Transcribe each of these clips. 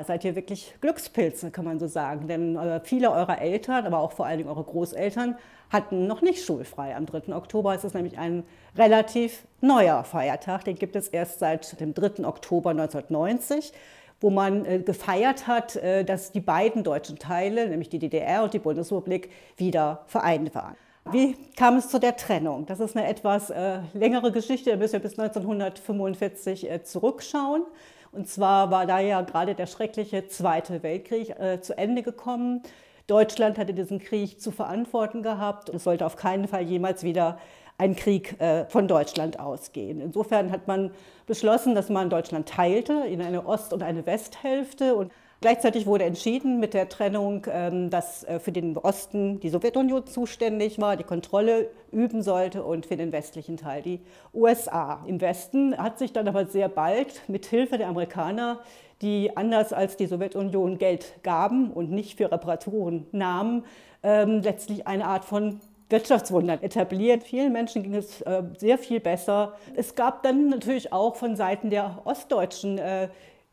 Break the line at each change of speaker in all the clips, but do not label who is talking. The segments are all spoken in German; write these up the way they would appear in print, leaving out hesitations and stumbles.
Seid ihr wirklich Glückspilze, kann man so sagen. Denn viele eurer Eltern, aber auch vor allen Dingen eure Großeltern, hatten noch nicht schulfrei. Am 3. Oktober ist es nämlich ein relativ neuer Feiertag. Den gibt es erst seit dem 3. Oktober 1990, wo man gefeiert hat, dass die beiden deutschen Teile, nämlich die DDR und die Bundesrepublik, wieder vereint waren. Wie kam es zu der Trennung? Das ist eine etwas längere Geschichte, da müssen wir bis 1945 zurückschauen. Und zwar war da ja gerade der schreckliche Zweite Weltkrieg zu Ende gekommen. Deutschland hatte diesen Krieg zu verantworten gehabt. Es sollte auf keinen Fall jemals wieder ein Krieg von Deutschland ausgehen. Insofern hat man beschlossen, dass man Deutschland teilte in eine Ost- und eine Westhälfte. Und gleichzeitig wurde entschieden mit der Trennung, dass für den Osten die Sowjetunion zuständig war, die Kontrolle üben sollte und für den westlichen Teil die USA. Im Westen hat sich dann aber sehr bald mit Hilfe der Amerikaner, die anders als die Sowjetunion Geld gaben und nicht für Reparaturen nahmen, letztlich eine Art von Wirtschaftswunder etabliert. Vielen Menschen ging es sehr viel besser. Es gab dann natürlich auch von Seiten der Ostdeutschen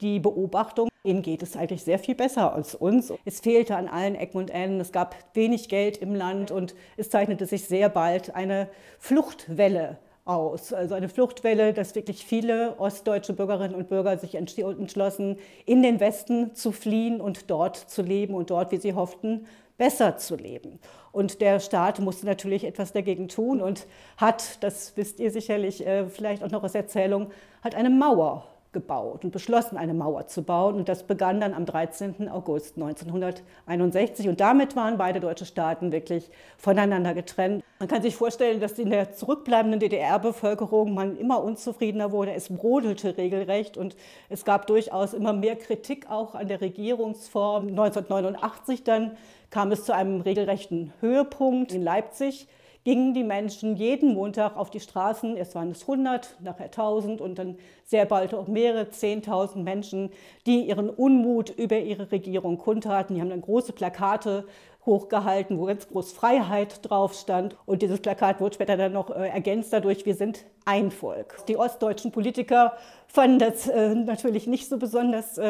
die Beobachtung, ihnen geht es eigentlich sehr viel besser als uns. Es fehlte an allen Ecken und Enden, es gab wenig Geld im Land und es zeichnete sich sehr bald eine Fluchtwelle aus. Also eine Fluchtwelle, dass wirklich viele ostdeutsche Bürgerinnen und Bürger sich entschlossen, in den Westen zu fliehen und dort zu leben und dort, wie sie hofften, besser zu leben. Und der Staat musste natürlich etwas dagegen tun und hat, das wisst ihr sicherlich vielleicht auch noch aus Erzählung, hat eine Mauer gebaut und beschlossen, eine Mauer zu bauen. Und das begann dann am 13. August 1961. Und damit waren beide deutsche Staaten wirklich voneinander getrennt. Man kann sich vorstellen, dass in der zurückbleibenden DDR-Bevölkerung man immer unzufriedener wurde. Es brodelte regelrecht und es gab durchaus immer mehr Kritik auch an der Regierungsform. 1989 dann kam es zu einem regelrechten Höhepunkt in Leipzig. Gingen die Menschen jeden Montag auf die Straßen, erst waren es 100, nachher 1000 und dann sehr bald auch mehrere 10.000 Menschen, die ihren Unmut über ihre Regierung kundtaten. Die haben dann große Plakate hochgehalten, wo ganz groß Freiheit drauf stand. Und dieses Plakat wurde später dann noch ergänzt dadurch, wir sind ein Volk. Die ostdeutschen Politiker fanden das natürlich nicht so besonders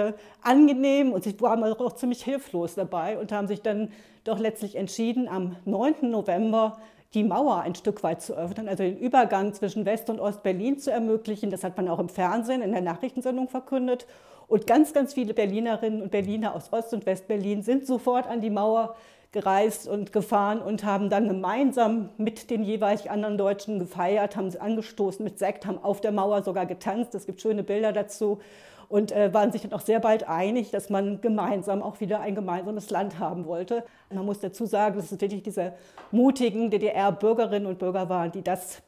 angenehm und sie waren auch ziemlich hilflos dabei und haben sich dann doch letztlich entschieden, am 9. November die Mauer ein Stück weit zu öffnen, also den Übergang zwischen West- und Ost-Berlin zu ermöglichen. Das hat man auch im Fernsehen, in der Nachrichtensendung verkündet. Und ganz, ganz viele Berlinerinnen und Berliner aus Ost- und West-Berlin sind sofort an die Mauer gereist und gefahren und haben dann gemeinsam mit den jeweils anderen Deutschen gefeiert, haben sie angestoßen mit Sekt, haben auf der Mauer sogar getanzt. Es gibt schöne Bilder dazu. Und waren sich dann auch sehr bald einig, dass man gemeinsam auch wieder ein gemeinsames Land haben wollte. Man muss dazu sagen, dass es wirklich diese mutigen DDR-Bürgerinnen und Bürger waren, die das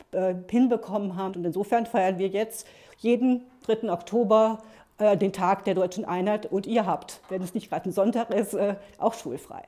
hinbekommen haben. Und insofern feiern wir jetzt jeden 3. Oktober den Tag der deutschen Einheit. Und ihr habt, wenn es nicht gerade ein Sonntag ist, auch schulfrei.